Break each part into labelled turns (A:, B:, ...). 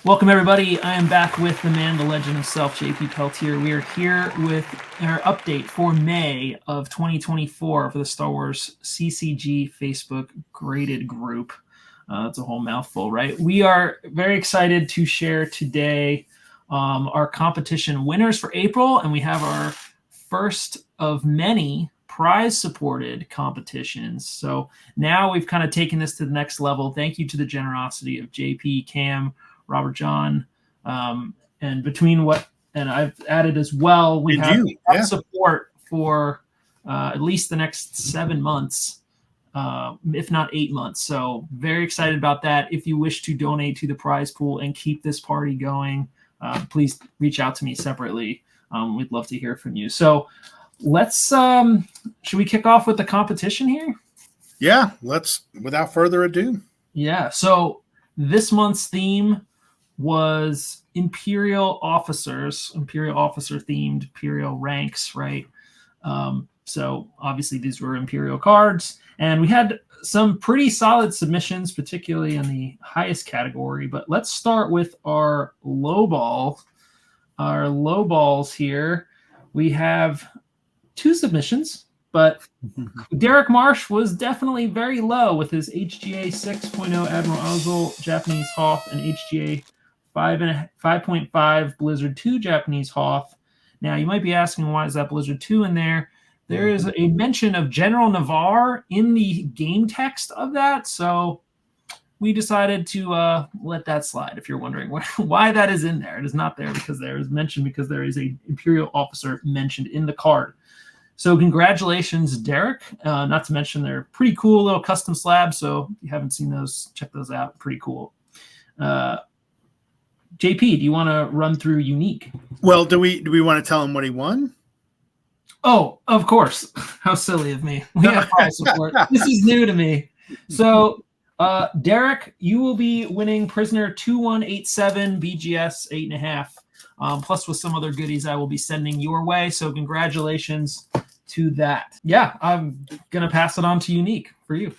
A: Welcome, everybody. I am back with the man, the legend himself, JP Peltier. We are here with our update for May of 2024 for the Star Wars CCG Facebook graded group. That's a whole mouthful, right? We are very excited to share today our competition winners for April, and we have our first of many prize-supported competitions. So now we've kind of taken this to the next level. Thank you to the generosity of JP, Cam, Robert John, and between what and I've added as well, we have support for at least the next 7 months, if not 8 months. So very excited about that. If you wish to donate to the prize pool and keep this party going, please reach out to me separately. We'd love to hear from you. So let's should we kick off with the competition here?
B: Yeah, let's, without further ado.
A: Yeah, so this month's theme was Imperial officers, Imperial officer themed, Imperial ranks, right? So obviously these were Imperial cards, and we had some pretty solid submissions, particularly in the highest category. But let's start with our low ball. Our low balls here, we have 2 submissions, but Derek Marsh was definitely very low with his HGA 6.0 Admiral Ozzel Japanese Hoth and HGA 5.5 Blizzard 2 Japanese Hoth. Now, you might be asking, why is that Blizzard 2 in there? There is a mention of General Navarre in the game text of that, so we decided to let that slide. If you're wondering why that is in there, it is not there because there is mentioned because there is a Imperial officer mentioned in the card. So congratulations, Derek. Not to mention they're pretty cool little custom slabs. So if you haven't seen those, check those out. Pretty cool. JP, do you want to run through Unique?
B: Well, do we want to tell him what he won?
A: Oh, of course. How silly of me. We have prize support. This is new to me. So Derek, you will be winning Prisoner 2187 BGS 8.5. Plus with some other goodies I will be sending your way. So congratulations to that. Yeah, I'm going to pass it on to Unique for you.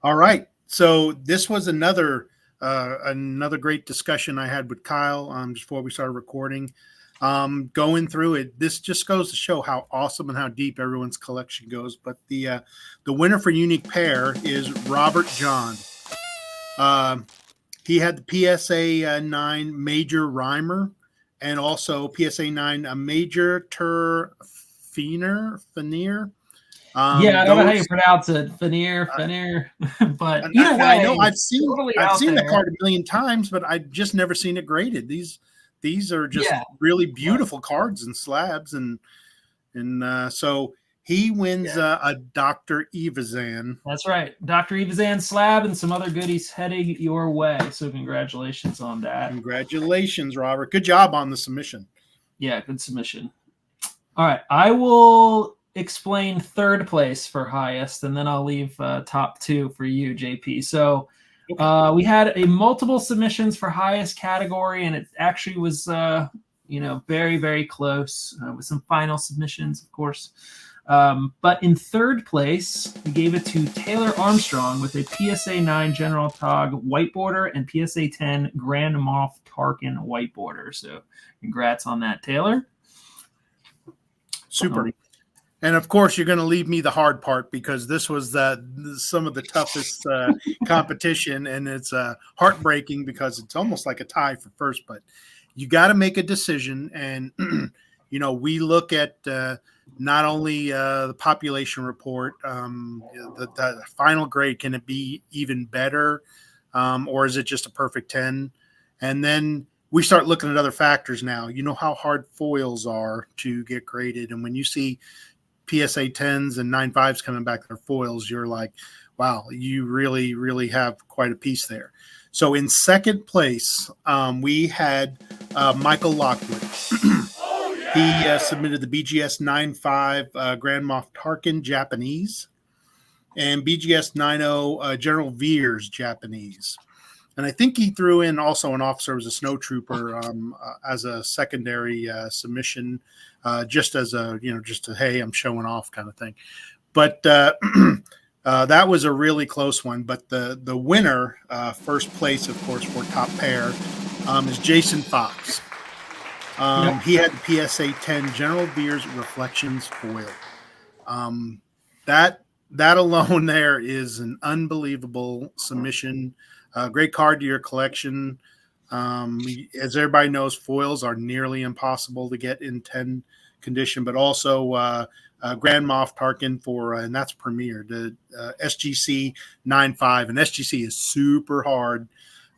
B: All right. So this was another great discussion I had with Kyle just before we started recording. Going through it, this just goes to show how awesome and how deep everyone's collection goes. But the winner for Unique Pair is Robert John. He had the PSA 9 Major Rhymer, and also PSA 9 a Major Fenir.
A: I don't know how you pronounce it, Fenir. But either way,
B: I know I've seen the card a million times, but I've just never seen it graded. These are just really beautiful cards and slabs, and so he wins a Dr. Evazan.
A: That's right, Dr. Evazan slab and some other goodies heading your way. So congratulations on that.
B: Congratulations, Robert. Good job on the submission.
A: Yeah, good submission. All right, I will explain third place for highest, and then I'll leave top 2 for you, JP. So we had a multiple submissions for highest category, and it actually was very, very close with some final submissions, of course. But in third place, we gave it to Taylor Armstrong with a PSA 9 General Tog white border and PSA 10 Grand Moff Tarkin white border. So congrats on that, Taylor.
B: Super. And of course, you're going to leave me the hard part, because this was some of the toughest competition, and it's heartbreaking because it's almost like a tie for first. But you got to make a decision, and we look at not only the population report, the final grade. Can it be even better, or is it just a perfect 10? And then we start looking at other factors now. You know how hard foils are to get graded. And when you see PSA 10s and 9.5s coming back to their foils, you're like, wow, you really, really have quite a piece there. So in second place, we had Michael Lockwood. He submitted the BGS 9.5 Grand Moff Tarkin Japanese and BGS 9.0 General Veers Japanese. And I think he threw in also an officer as a snow trooper as a secondary submission, just as hey, I'm showing off kind of thing. But that was a really close one. But the winner, first place, of course, for top pair, is Jason Fox.
A: Yep.
B: He had the PSA 10 General Beers Reflections foil. That alone there is an unbelievable submission. Great card to your collection. As everybody knows, foils are nearly impossible to get in 10 condition, but also Grand Moff Tarkin for, and that's Premier, the SGC 9.5, and SGC is super hard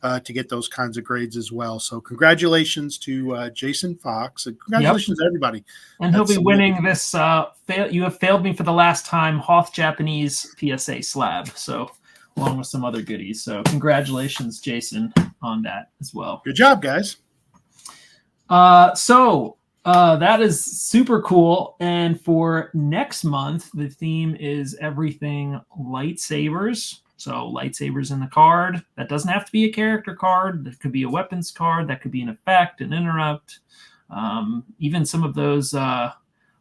B: to get those kinds of grades as well. So congratulations to Jason Fox, and congratulations to everybody.
A: And he'll be winning this. You have failed me for the last time. Hoth Japanese PSA slab. So along with some other goodies. So congratulations, Jason, on that as well.
B: Good job, guys.
A: That is super cool. And for next month, the theme is everything lightsabers. So lightsabers in the card. That doesn't have to be a character card. That could be a weapons card. That could be an effect, an interrupt. Even some of those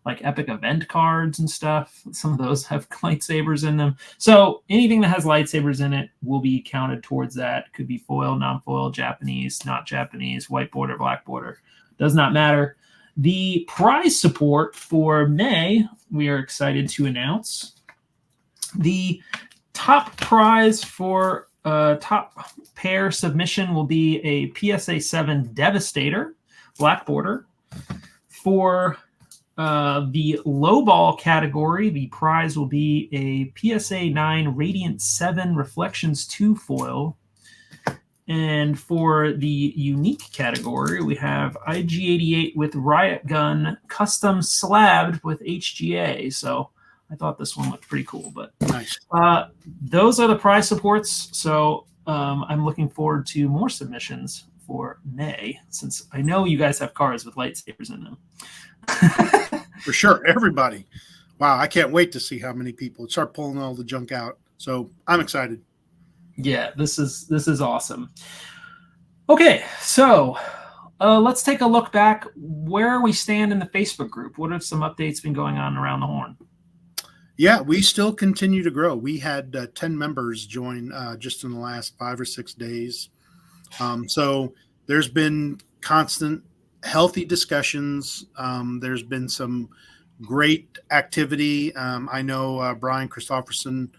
A: like epic event cards and stuff. Some of those have lightsabers in them. So anything that has lightsabers in it will be counted towards that. Could be foil, non-foil, Japanese, not Japanese, white border, black border. Does not matter. The prize support for May, we are excited to announce. The top prize for top pair submission will be a PSA 7 Devastator, black border. For the lowball category, the prize will be a PSA 9 Radiant 7 Reflections 2 foil. And for the unique category, we have IG-88 with Riot Gun custom slabbed with HGA. So I thought this one looked pretty cool. But
B: nice.
A: Those are the prize supports. So I'm looking forward to more submissions for May, since I know you guys have cards with lightsabers in them.
B: For sure, everybody. Wow, I can't wait to see how many people start pulling all the junk out. So I'm excited.
A: Yeah, this is awesome. Okay, so let's take a look back where we stand in the Facebook group. What have some updates been going on around the horn?
B: Yeah, we still continue to grow. We had 10 members join just in the last 5 or 6 days. So there's been constant healthy discussions. There's been some great activity. I know Brian Christopherson,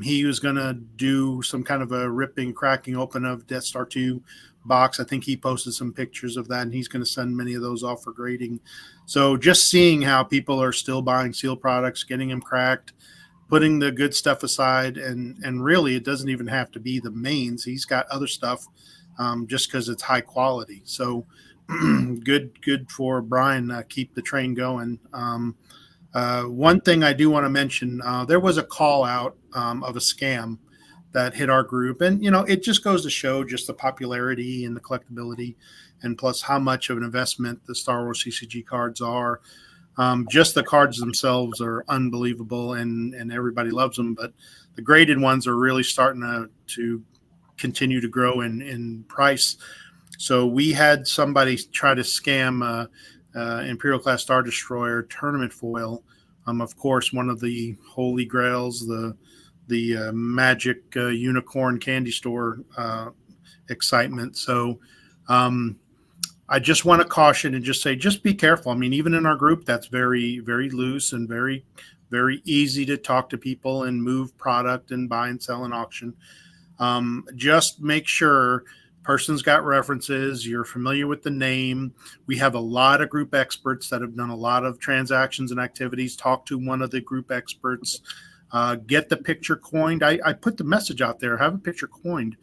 B: he was going to do some kind of a ripping, cracking open of Death Star 2 box. I think he posted some pictures of that, and he's going to send many of those off for grading. So just seeing how people are still buying sealed products, getting them cracked, putting the good stuff aside, and really it doesn't even have to be the mains. He's got other stuff just because it's high quality. So good for Brian. Keep the train going. One thing I do want to mention, there was a call out of a scam that hit our group. And, it just goes to show just the popularity and the collectability, and plus how much of an investment the Star Wars CCG cards are. Just the cards themselves are unbelievable, and everybody loves them. But the graded ones are really starting to continue to grow in price. So we had somebody try to scam Imperial class Star Destroyer tournament foil. Of course, one of the holy grails, the magic unicorn candy store excitement. So I just want to caution and just say, just be careful. I mean, even in our group, that's very, very loose and very, very easy to talk to people and move product and buy and sell and auction. Just make sure person's got references, you're familiar with the name. We have a lot of group experts that have done a lot of transactions and activities. Talk to one of the group experts. Get the picture coined. I put the message out there, have a picture coined.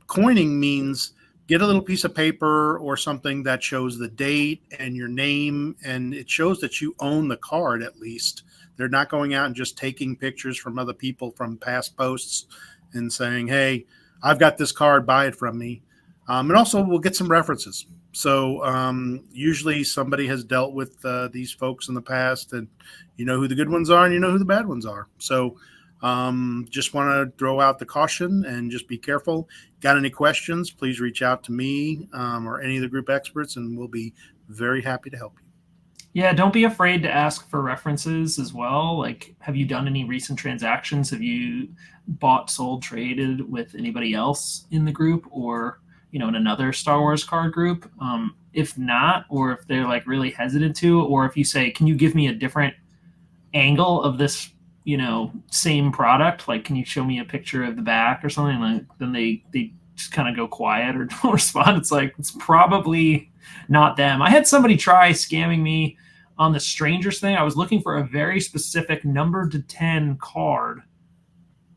B: Coining means get a little piece of paper or something that shows the date and your name, and it shows that you own the card at least. They're not going out and just taking pictures from other people from past posts and saying, hey, I've got this card, buy it from me. And also we'll get some references. So usually somebody has dealt with these folks in the past, and you know who the good ones are and you know who the bad ones are. So just want to throw out the caution and just be careful. Got any questions, please reach out to me or any of the group experts, and we'll be very happy to help you.
A: Yeah, don't be afraid to ask for references as well. Like, have you done any recent transactions? Have you bought, sold, traded with anybody else in the group? Or in another Star Wars card group. If not, or if they're like really hesitant to, or if you say, can you give me a different angle of this, same product? Like, can you show me a picture of the back or something? Like, then they just kind of go quiet or don't respond. It's like, it's probably not them. I had somebody try scamming me on the Strangers thing. I was looking for a very specific number to 10 card,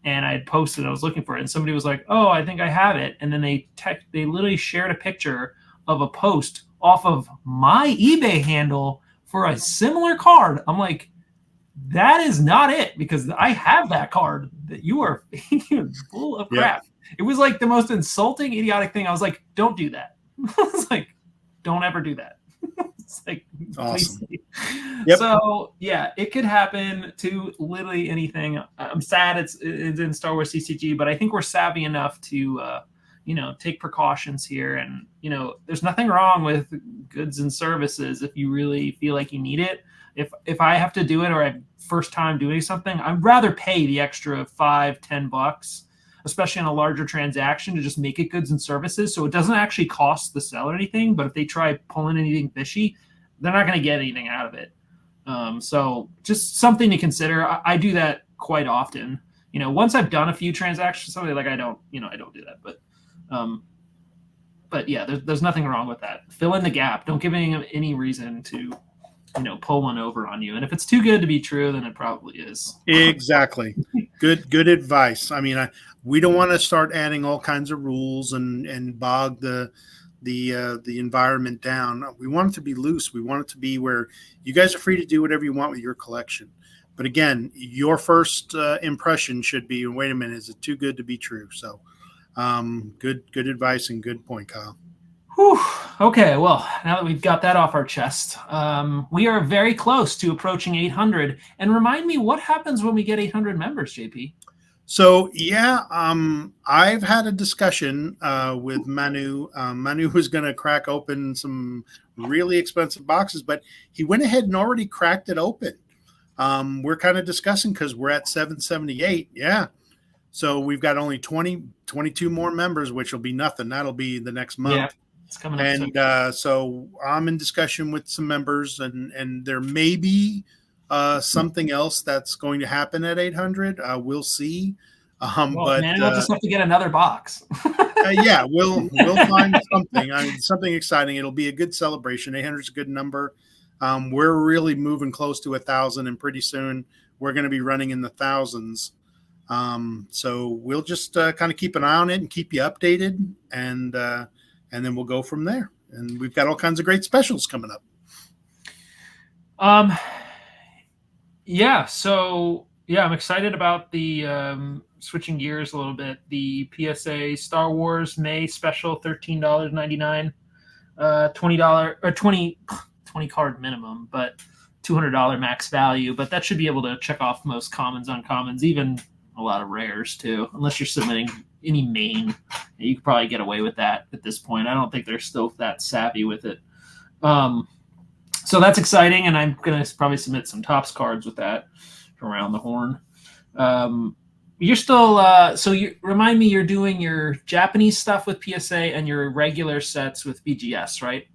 A: and I had posted, I was looking for it, and somebody was like, "Oh, I think I have it." And then they literally shared a picture of a post off of my eBay handle for a similar card. I'm like, that is not it, because I have that card. That you are full of crap. Yep. It was like the most insulting, idiotic thing. I was like, don't do that. I was like, don't ever do that. It's like,
B: awesome.
A: Yep. So yeah, it could happen to literally anything. I'm sad it's in Star Wars CCG, but I think we're savvy enough to take precautions here. And there's nothing wrong with goods and services if you really feel like you need it. If I have to do it, or I'm first time doing something, I'd rather pay the extra $5-10, especially on a larger transaction, to just make it goods and services, so it doesn't actually cost the seller anything. But if they try pulling anything fishy, they're not going to get anything out of it. So just something to consider. I do that quite often. Once I've done a few transactions, something like I don't do that. But yeah, there's nothing wrong with that. Fill in the gap. Don't give any reason to pull one over on you. And if it's too good to be true, then it probably is.
B: Exactly. Good advice. I mean, we don't want to start adding all kinds of rules and bog the environment down. We want it to be loose. We want it to be where you guys are free to do whatever you want with your collection. But again, your first impression should be, wait a minute, is it too good to be true? So good advice and good point, Kyle.
A: Whew. Okay, well, now that we've got that off our chest, we are very close to approaching 800. And remind me, what happens when we get 800 members, JP?
B: So, yeah, I've had a discussion with Manu. Manu was going to crack open some really expensive boxes, but he went ahead and already cracked it open. We're kind of discussing because we're at 778. Yeah. So we've got only 22 more members, which will be nothing. That'll be the next month. Yeah.
A: It's coming up
B: and so I'm in discussion with some members, and there may be something else that's going to happen at 800. We'll see.
A: But man, we'll just have to get another box.
B: Yeah, we'll find something. Something exciting. It'll be a good celebration. 800 is a good number. We're really moving close to 1,000, and pretty soon we're going to be running in the thousands. So we'll just kind of keep an eye on it and keep you updated, and then we'll go from there. And we've got all kinds of great specials coming up.
A: Yeah. So yeah, I'm excited about the switching gears a little bit. The PSA Star Wars May special, $13.99, $20 or 20 card minimum, but $200 max value. But that should be able to check off most commons, uncommons, even a lot of rares too, unless you're submitting any main. You could probably get away with that at this point. I don't think they're still that savvy with it. So that's exciting, and I'm going to probably submit some Topps cards with that from around the horn. You're still so you remind me, you're doing your Japanese stuff with PSA and your regular sets with BGS, right?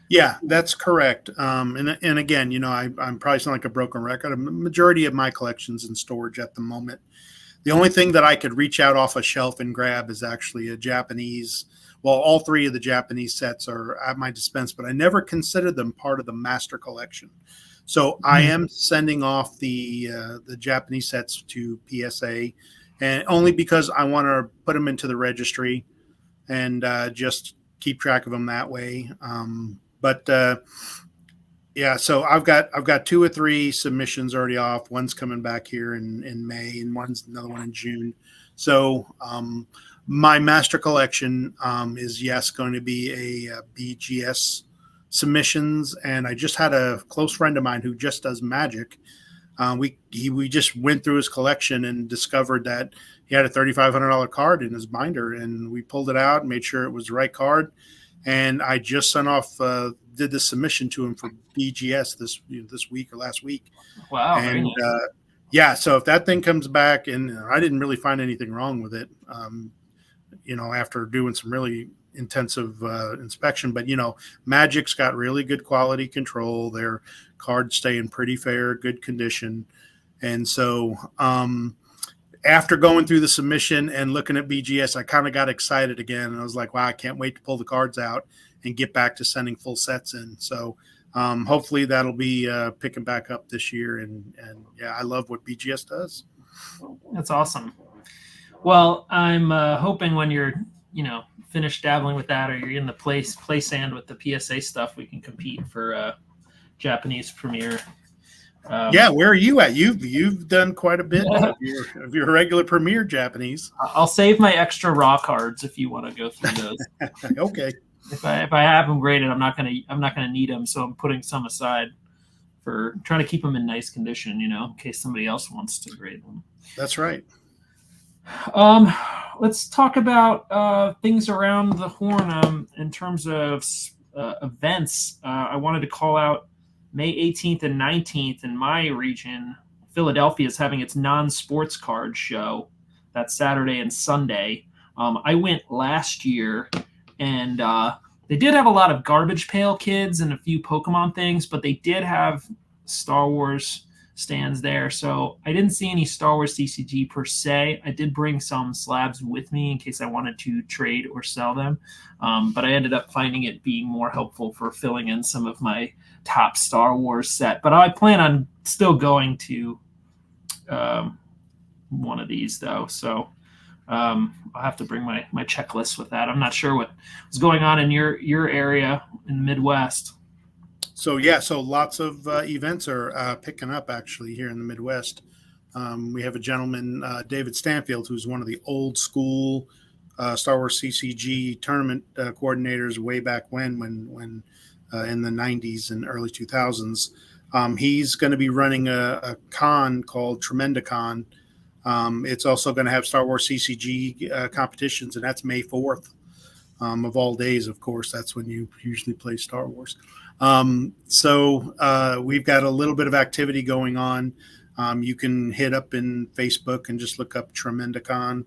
B: Yeah, that's correct. And again, I'm probably sound like a broken record. A majority of my collection's in storage at the moment. The only thing that I could reach out off a shelf and grab is actually a Japanese. Well, all three of the Japanese sets are at my dispense, but I never considered them part of the master collection. So I am sending off the Japanese sets to PSA, and only because I want to put them into the registry and just keep track of them that way. Yeah, so I've got 2 or 3 submissions already off. One's coming back here in May, and another one in June. So my master collection is going to be a BGS submissions, and I just had a close friend of mine who just does magic. We just went through his collection and discovered that he had a $3,500 card in his binder, and we pulled it out and made sure it was the right card. And I just sent off, did the submission to him for BGS this week or last week.
A: Wow.
B: And yeah, so if that thing comes back, and I didn't really find anything wrong with it, after doing some really intensive inspection. But Magic's got really good quality control. Their cards stay in pretty fair, good condition, and so after going through the submission and looking at BGS, I kind of got excited again, and I was like, wow, I can't wait to pull the cards out and get back to sending full sets in. So hopefully that'll be picking back up this year. And yeah, I love what BGS does.
A: That's awesome. Well, I'm hoping when you're, finished dabbling with that, or you're in the play sand with the PSA stuff, we can compete for Japanese Premier.
B: Yeah, where are you at? You've done quite a bit of your regular Premier Japanese.
A: I'll save my extra raw cards if you want to go through those.
B: Okay.
A: If I have them graded, I'm not gonna need them, so I'm putting some aside for trying to keep them in nice condition, in case somebody else wants to grade them.
B: That's right.
A: Let's talk about things around the horn in terms of events. I wanted to call out May 18th and 19th in my region. Philadelphia is having its non-sports card show that Saturday and Sunday. I went last year, and they did have a lot of Garbage Pail Kids and a few Pokemon things, but they did have Star Wars stands there. So I didn't see any Star Wars CCG per se. I did bring some slabs with me in case I wanted to trade or sell them. But I ended up finding it being more helpful for filling in some of my top Star Wars set. But I plan on still going to one of these, though. So I'll have to bring my checklist with that. I'm not sure what was going on in your area in the Midwest.
B: So yeah, so lots of events are picking up actually here in the Midwest. We have a gentleman, David Stanfield, who's one of the old school Star Wars CCG tournament coordinators way back when in the 90s and early 2000s. He's going to be running a con called Tremendacon. It's also going to have Star Wars CCG competitions, and that's May 4th. Of all days, of course, that's when you usually play Star Wars. So we've got a little bit of activity going on. You can hit up in Facebook and just look up Tremendacon.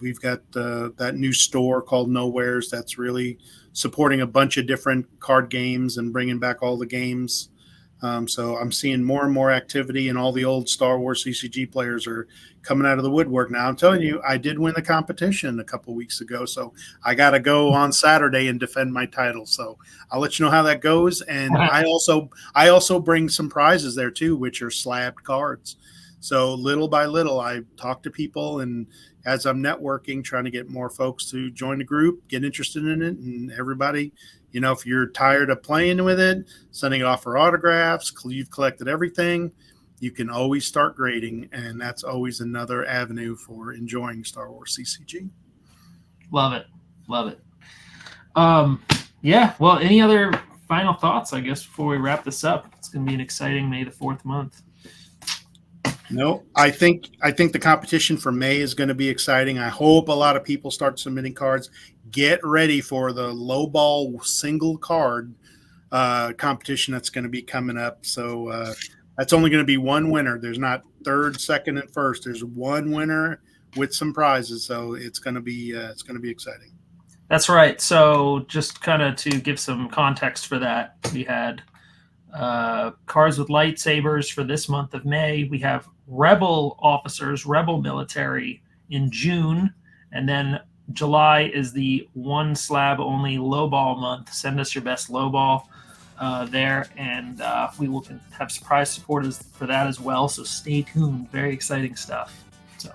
B: We've got that new store called Nowheres that's really supporting a bunch of different card games and bringing back all the games. So I'm seeing more and more activity, and all the old Star Wars CCG players are coming out of the woodwork now. I'm telling you, I did win the competition a couple weeks ago, so I got to go on Saturday and defend my title. So I'll let you know how that goes. And I also bring some prizes there too, which are slabbed cards. So little by little, I talk to people, and as I'm networking, trying to get more folks to join the group, get interested in it, and everybody. If you're tired of playing with it, sending it off for autographs, you've collected everything, you can always start grading, and that's always another avenue for enjoying Star Wars CCG.
A: Love it. Yeah, well, any other final thoughts, I guess, before we wrap this up? It's going to be an exciting May the 4th month.
B: No, I think the competition for May is going to be exciting. I hope a lot of people start submitting cards. Get ready for the low ball single card competition that's going to be coming up. So that's only going to be one winner. There's not third, second, and first. There's one winner with some prizes. So it's going to be exciting.
A: That's right. So just kind of to give some context for that, we had cards with lightsabers for this month of May. We have Rebel officers, Rebel military in June, and then July is the one slab only low ball month. Send us your best low ball there, and we will have surprise supporters for that as well. So stay tuned. Very exciting stuff. So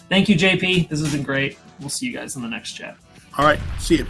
A: thank you, JP. This has been great. We'll see you guys in the next chat.
B: All right. See you.